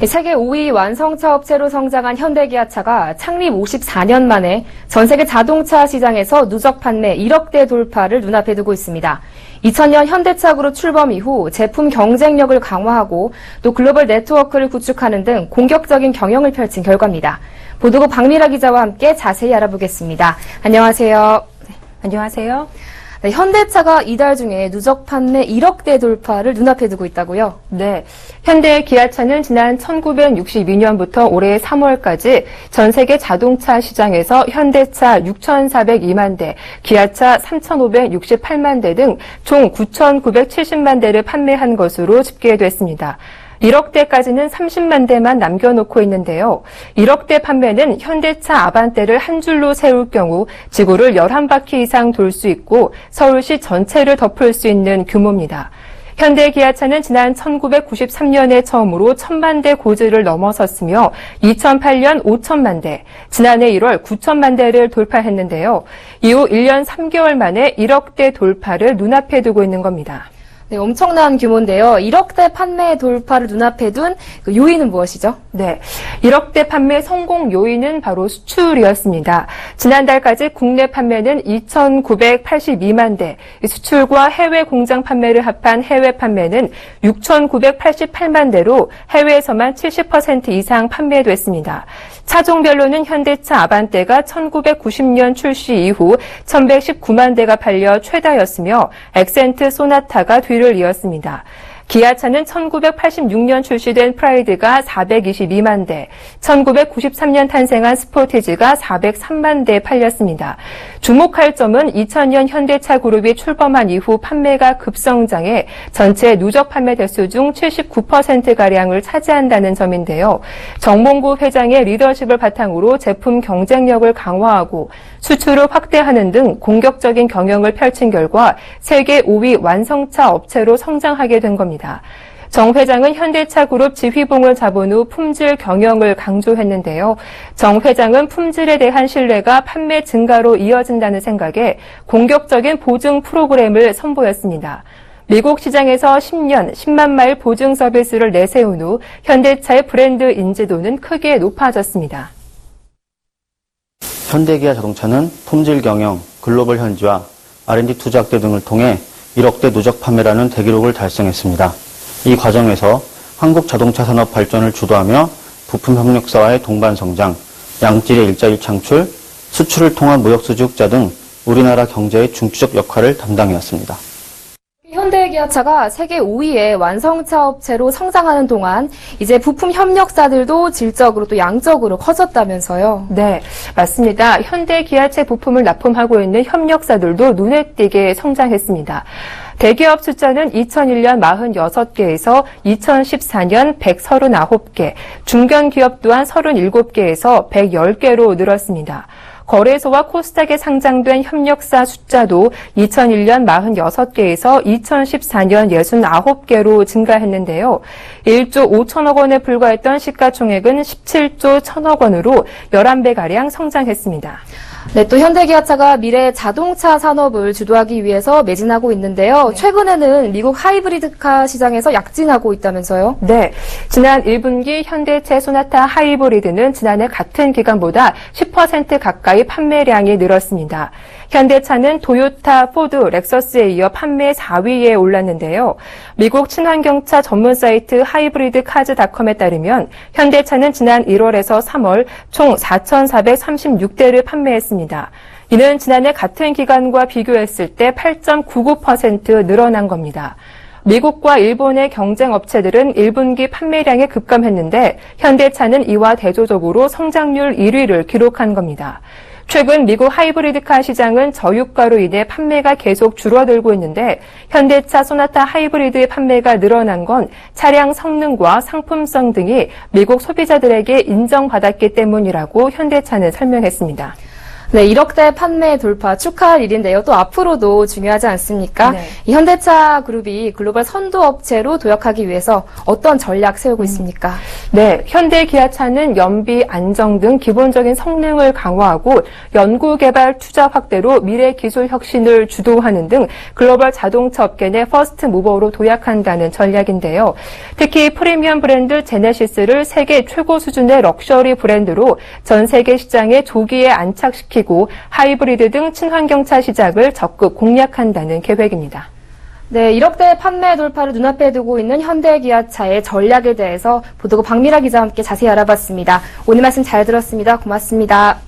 세계 5위 완성차 업체로 성장한 현대기아차가 창립 54년 만에 전 세계 자동차 시장에서 누적 판매 1억 대 돌파를 눈앞에 두고 있습니다. 2000년 현대차 그룹 출범 이후 제품 경쟁력을 강화하고 또 글로벌 네트워크를 구축하는 등 공격적인 경영을 펼친 결과입니다. 보도국 박미라 기자와 함께 자세히 알아보겠습니다. 안녕하세요. 안녕하세요. 네, 현대차가 이달 중에 누적 판매 1억 대 돌파를 눈앞에 두고 있다고요? 네. 현대 기아차는 지난 1962년부터 올해 3월까지 전 세계 자동차 시장에서 현대차 6,402만 대, 기아차 3,568만 대 등 총 9,970만 대를 판매한 것으로 집계됐습니다. 1억 대까지는 30만 대만 남겨놓고 있는데요. 1억 대 판매는 현대차 아반떼를 한 줄로 세울 경우 지구를 11바퀴 이상 돌 수 있고 서울시 전체를 덮을 수 있는 규모입니다. 현대 기아차는 지난 1993년에 처음으로 1,000만 대 고지를 넘어섰으며 2008년 5천만 대, 지난해 1월 9천만 대를 돌파했는데요. 이후 1년 3개월 만에 1억 대 돌파를 눈앞에 두고 있는 겁니다. 네, 엄청난 규모인데요. 1억 대 판매 돌파를 눈앞에 둔 그 요인은 무엇이죠? 네, 1억 대 판매 성공 요인은 바로 수출이었습니다. 지난달까지 국내 판매는 2,982만 대, 수출과 해외 공장 판매를 합한 해외 판매는 6,988만 대로 해외에서만 70% 이상 판매됐습니다. 차종별로는 현대차 아반떼가 1990년 출시 이후 1,119만 대가 팔려 최다였으며 엑센트 소나타가 뒤를 이었습니다. 기아차는 1986년 출시된 프라이드가 422만 대, 1993년 탄생한 스포티지가 403만 대 팔렸습니다. 주목할 점은 2000년 현대차 그룹이 출범한 이후 판매가 급성장해 전체 누적 판매 대수 중 79%가량을 차지한다는 점인데요. 정몽구 회장의 리더십을 바탕으로 제품 경쟁력을 강화하고 수출을 확대하는 등 공격적인 경영을 펼친 결과 세계 5위 완성차 업체로 성장하게 된 겁니다. 정 회장은 현대차 그룹 지휘봉을 잡은 후 품질 경영을 강조했는데요. 정 회장은 품질에 대한 신뢰가 판매 증가로 이어진다는 생각에 공격적인 보증 프로그램을 선보였습니다. 미국 시장에서 10년 10만 마일 보증 서비스를 내세운 후 현대차의 브랜드 인지도는 크게 높아졌습니다. 현대기아 자동차는 품질 경영, 글로벌 현지화, R&D 투자 확대 등을 통해 1억 대 누적 판매라는 대기록을 달성했습니다. 이 과정에서 한국 자동차 산업 발전을 주도하며 부품 협력사와의 동반 성장, 양질의 일자리 창출, 수출을 통한 무역 수주흑자 등 우리나라 경제의 중추적 역할을 담당해왔습니다. 현대기아차가 세계 5위의 완성차 업체로 성장하는 동안 이제 부품 협력사들도 질적으로 또 양적으로 커졌다면서요? 네, 맞습니다. 현대기아차 부품을 납품하고 있는 협력사들도 눈에 띄게 성장했습니다. 대기업 숫자는 2001년 46개에서 2014년 139개, 중견기업 또한 37개에서 110개로 늘었습니다. 거래소와 코스닥에 상장된 협력사 숫자도 2001년 46개에서 2014년 69개로 증가했는데요. 1조 5천억 원에 불과했던 시가총액은 17조 1천억 원으로 11배가량 성장했습니다. 네, 또 현대기아차가 미래 자동차 산업을 주도하기 위해서 매진하고 있는데요. 최근에는 미국 하이브리드카 시장에서 약진하고 있다면서요? 네, 지난 1분기 현대차 소나타 하이브리드는 지난해 같은 기간보다 10% 가까이 판매량이 늘었습니다. 현대차는 토요타, 포드, 렉서스에 이어 판매 4위에 올랐는데요. 미국 친환경차 전문 사이트 하이브리드카즈닷컴에 따르면 현대차는 지난 1월에서 3월 총 4,436대를 판매했습니다. 이는 지난해 같은 기간과 비교했을 때 8.99% 늘어난 겁니다. 미국과 일본의 경쟁 업체들은 1분기 판매량이 급감했는데 현대차는 이와 대조적으로 성장률 1위를 기록한 겁니다. 최근 미국 하이브리드카 시장은 저유가로 인해 판매가 계속 줄어들고 있는데 현대차 소나타 하이브리드의 판매가 늘어난 건 차량 성능과 상품성 등이 미국 소비자들에게 인정받았기 때문이라고 현대차는 설명했습니다. 네, 1억대 판매 돌파 축하할 일인데요. 또 앞으로도 중요하지 않습니까? 네. 이 현대차 그룹이 글로벌 선도 업체로 도약하기 위해서 어떤 전략 세우고 있습니까? 네, 현대 기아차는 연비, 안정 등 기본적인 성능을 강화하고 연구개발 투자 확대로 미래 기술 혁신을 주도하는 등 글로벌 자동차 업계 내 퍼스트 무버로 도약한다는 전략인데요. 특히 프리미엄 브랜드 제네시스를 세계 최고 수준의 럭셔리 브랜드로 전 세계 시장에 조기에 안착시키고 하이브리드 등 친환경차 시장을 적극 공략한다는 계획입니다. 네, 1억대 판매 돌파를 눈앞에 두고 있는 현대기아차의 전략에 대해서 보도국 박미라 기자와 함께 자세히 알아봤습니다. 오늘 말씀 잘 들었습니다. 고맙습니다.